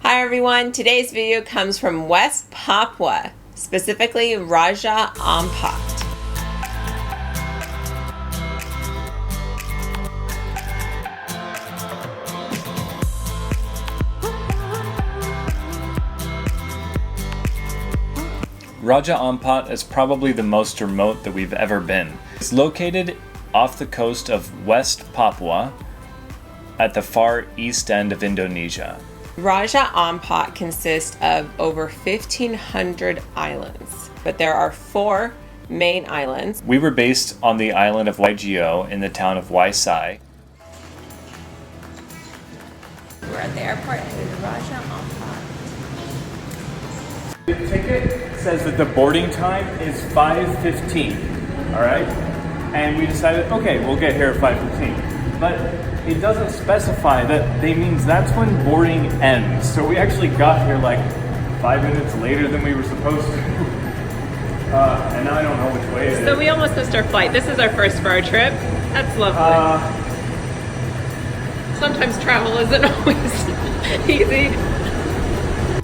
Hi everyone, today's video comes from West Papua, specifically Raja Ampat. Raja Ampat is probably the most remote that we've ever been. It's located off the coast of West Papua at the far east end of Indonesia. Raja Ampat consists of over 1,500 islands, but there are 4 main islands. We were based on the island of Waigeo in the town of Waisai. We're at the airport in Raja Ampat. The ticket says that the boarding time is 5:15, all right? And we decided, okay, we'll get here at 5:15. But it doesn't specify that means that's when boarding ends. So we actually got here like 5 minutes later than we were supposed to. And now I don't know which way it is. So we almost missed our flight. This is our first for our trip. That's lovely. Sometimes travel isn't always easy.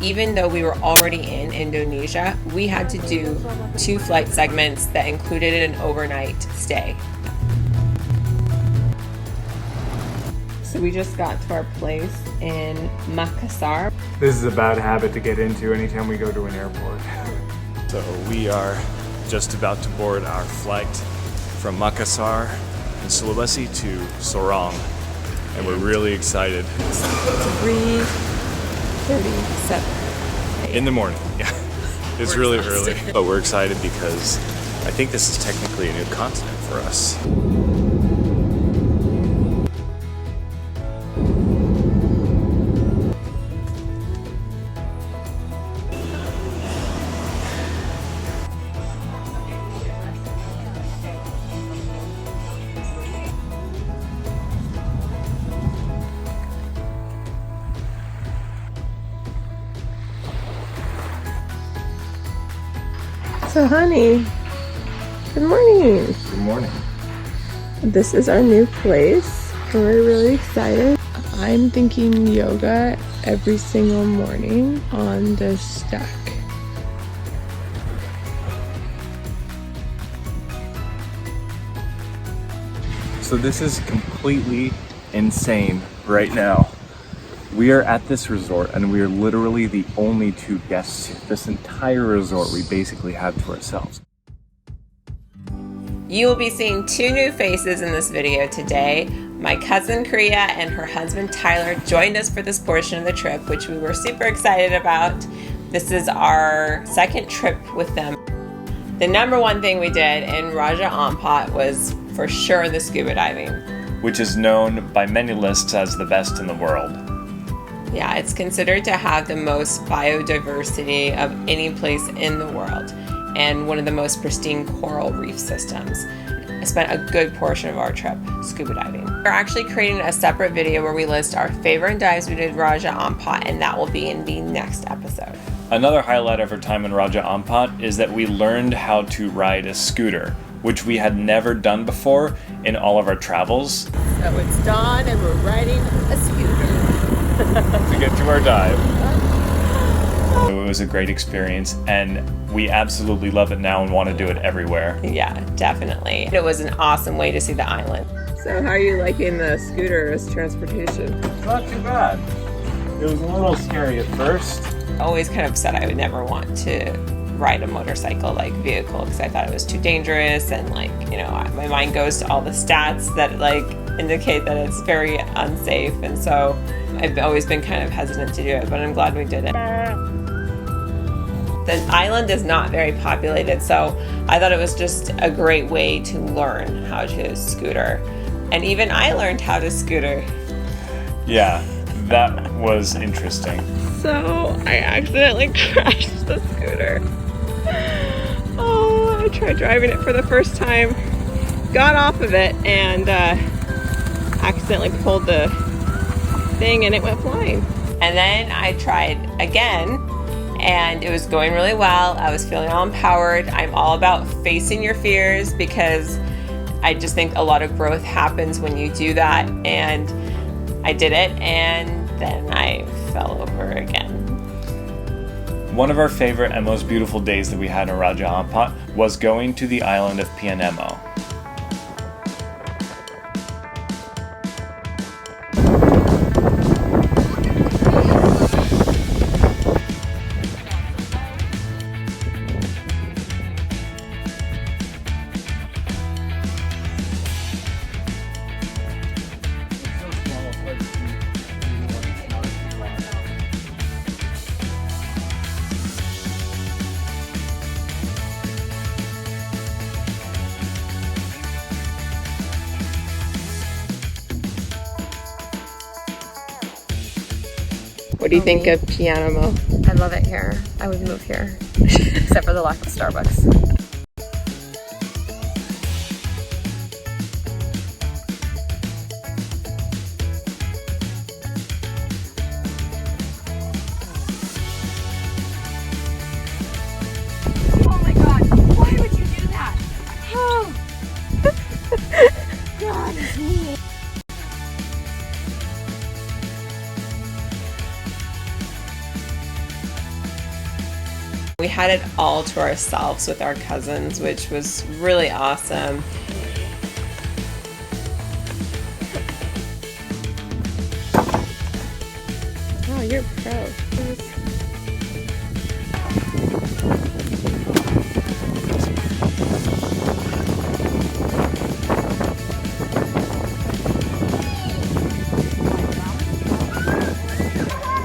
Even though we were already in Indonesia, we had to do 2 flight segments that included an overnight stay. So we just got to our place in Makassar. This is a bad habit to get into anytime we go to an airport. So we are just about to board our flight from Makassar in Sulawesi to Sorong. And we're really excited. 3:37. In the morning, yeah. It's really early. But we're excited because I think this is technically a new continent for us. So honey, good morning. Good morning. This is our new place and we're really excited. I'm thinking yoga every single morning on this deck. So this is completely insane right now. We are at this resort and we are literally the only 2 guests here. This entire resort we basically have to ourselves. You will be seeing 2 new faces in this video today. My cousin Kriya and her husband Tyler joined us for this portion of the trip, which we were super excited about. This is our 2nd trip with them. The number 1 thing we did in Raja Ampat was for sure the scuba diving, which is known by many lists as the best in the world. Yeah, it's considered to have the most biodiversity of any place in the world and one of the most pristine coral reef systems. I spent a good portion of our trip scuba diving. We're actually creating a separate video where we list our favorite dives we did Raja Ampat, and that will be in the next episode. Another highlight of our time in Raja Ampat is that we learned how to ride a scooter, which we had never done before in all of our travels. So it's dawn and we're riding a scooter to get to our dive. It was a great experience and we absolutely love it now and want to do it everywhere. Yeah, definitely. It was an awesome way to see the island. So how are you liking the scooter as transportation? Not too bad. It was a little scary at first. I always kind of said I would never want to ride a motorcycle like vehicle because I thought it was too dangerous and like, you know, my mind goes to all the stats that like indicate that it's very unsafe, and so I've always been kind of hesitant to do it, but I'm glad we did it. The island is not very populated, so I thought it was just a great way to learn how to scooter. And even I learned how to scooter. Yeah, that was interesting. So I accidentally crashed the scooter. Oh, I tried driving it for the first time, got off of it, and accidentally pulled the thing and it went flying. And then I tried again and it was going really well. I was feeling all empowered. I'm all about facing your fears because I just think a lot of growth happens when you do that, and I did it and then I fell over. over again. One of our favorite and most beautiful days that we had in Raja Ampat was going to the island of Pianemo. What do you think of Pianemo? I love it here. I would move here, except for the lack of Starbucks. Oh my God, why would you do that? Oh. God, it's me. We had it all to ourselves with our cousins, which was really awesome. Oh, you're a pro.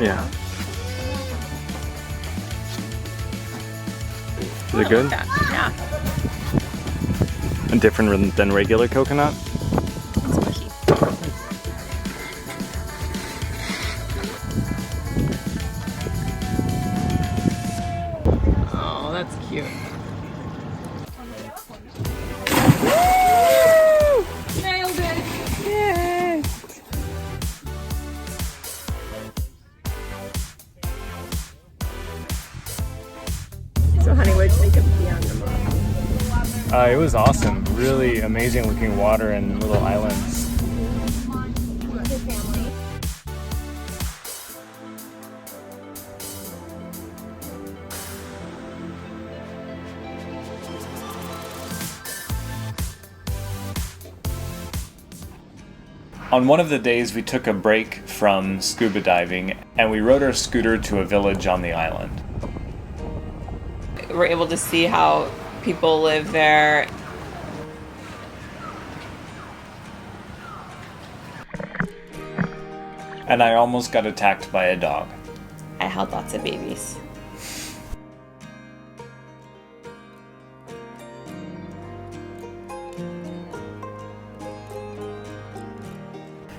Yeah. Is it good? Yeah. And different than regular coconut? Squishy. Oh, that's cute. Nailed it. Yes. So honey, what did you think of Piaynemo? It was awesome. Really amazing looking water and little islands. On one of the days, we took a break from scuba diving and we rode our scooter to a village on the island. We're able to see how people live there. And I almost got attacked by a dog. I held lots of babies.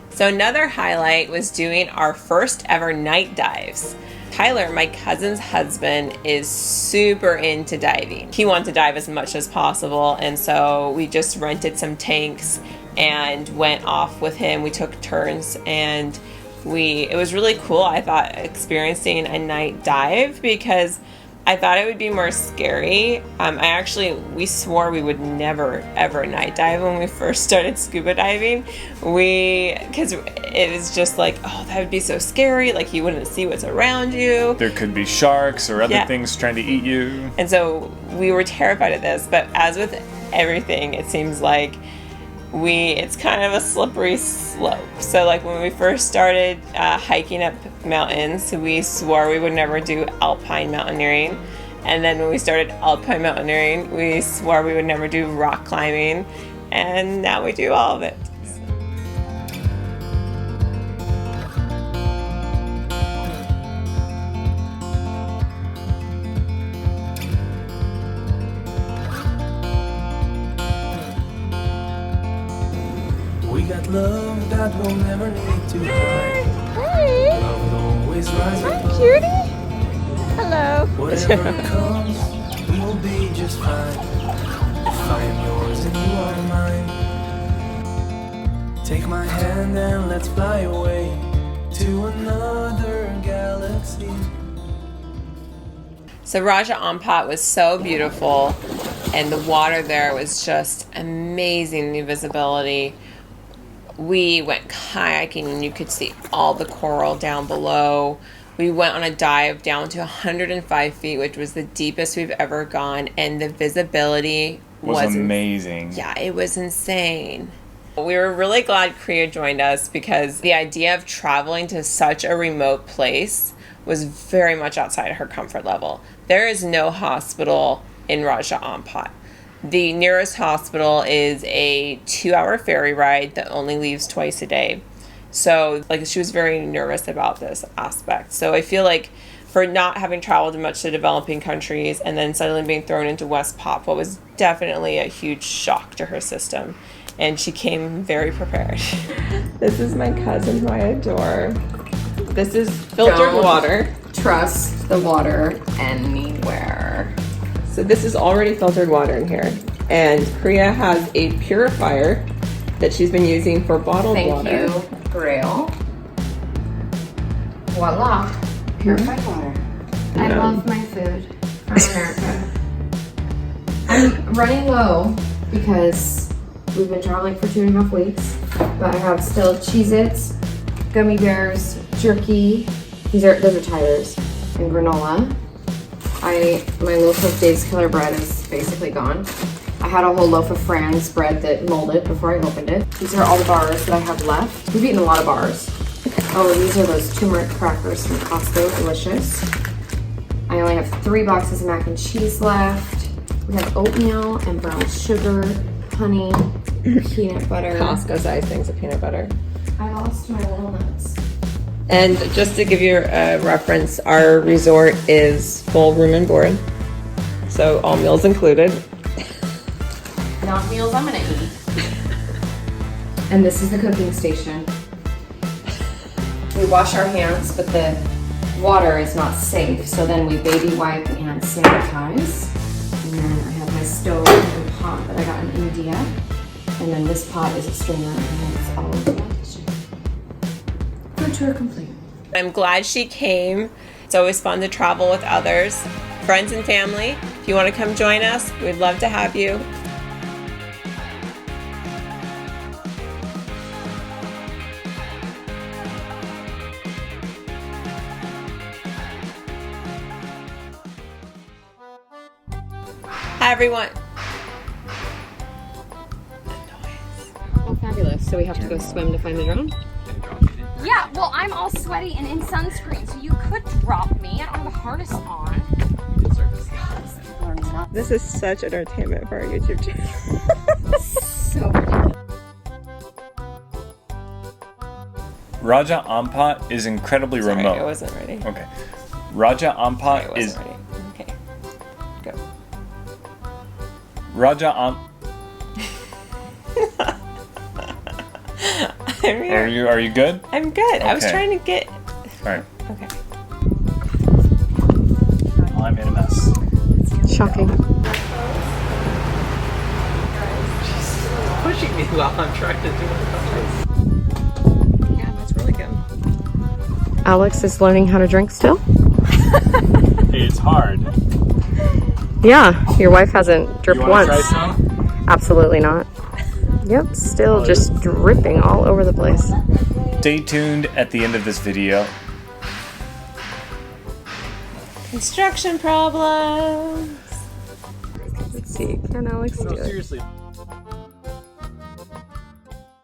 So another highlight was doing our first ever night dives. Tyler, my cousin's husband, is super into diving. He wanted to dive as much as possible, and so we just rented some tanks and went off with him. We took turns, and it was really cool, I thought, experiencing a night dive, because I thought it would be more scary. We swore we would never ever night dive when we first started scuba diving. Because it was just like, oh, that would be so scary. Like, you wouldn't see what's around you. There could be sharks or other things trying to eat you. And so we were terrified of this. But as with everything, it seems like it's kind of a slippery slope. So like when we first started hiking up mountains, we swore we would never do alpine mountaineering. And then when we started alpine mountaineering, we swore we would never do rock climbing. And now we do all of it. We got love that we'll never need to hide. Love will always rise above. Cutie? Hello. Whatever comes, we'll be just fine. If I am yours and you are mine, take my hand and let's fly away to another galaxy. So Raja Ampat was so beautiful, and the water there was just amazing, the visibility. We went kayaking and you could see all the coral down below. We went on a dive down to 105 feet, which was the deepest we've ever gone, and the visibility was amazing. Yeah, it was insane. We were really glad Kriya joined us because the idea of traveling to such a remote place was very much outside of her comfort level. There is no hospital in Raja Ampat. The nearest hospital is a 2-hour ferry ride that only leaves twice a day. So, like, she was very nervous about this aspect. So I feel like for not having traveled much to developing countries and then suddenly being thrown into West Papua was definitely a huge shock to her system. And she came very prepared. This is my cousin who I adore. This is filtered water. Trust the water anywhere. So this is already filtered water in here. And Kriya has a purifier that she's been using for bottled water. Thank you, Grail. Voila. Purified water. I love my food from America. I'm running low because we've been traveling for 2.5 weeks, but I have still Cheez-Its, gummy bears, jerky. Those are Tyler's, and granola. My loaf of Dave's Killer Bread is basically gone. I had a whole loaf of Fran's bread that molded before I opened it. These are all the bars that I have left. We've eaten a lot of bars. Oh, these are those turmeric crackers from Costco, delicious. I only have 3 boxes of mac and cheese left. We have oatmeal and brown sugar, honey, peanut butter. Costco size things of peanut butter. I lost my walnuts. And just to give you a reference, our resort is full room and board. So all meals included. Not meals I'm gonna eat. And this is the cooking station. We wash our hands, but the water is not safe, so then we baby wipe and sanitize. And then I have my stove and pot that I got in India. And then this pot is a strainer, and that's all of the kitchen. Food tour complete. I'm glad she came. It's always fun to travel with others, friends and family. If you want to come join us, we'd love to have you. Hi everyone. Oh, fabulous. So we have to go swim to find the drone? Yeah, well, I'm all sweaty and in sunscreen, so you could drop me. I don't have a harness on. This is such entertainment for our YouTube channel. So ridiculous. Raja Ampat is incredibly remote. I wasn't ready. Okay. Raja Ampat I wasn't is ready. Okay. Go. Raja Ampat. Are you good? I'm good. I was Okay. trying to get. All right. Okay. I'm in a mess. Shocking. Pushing me while I'm trying to do it. Yeah, that's really good. Alex is learning how to drink still? It's hard. Yeah, your wife hasn't dripped You want to once. try some? Absolutely not. Yep, still just dripping all over the place. Stay tuned at the end of this video. Construction problems. Let's see, can Alex do it? Seriously.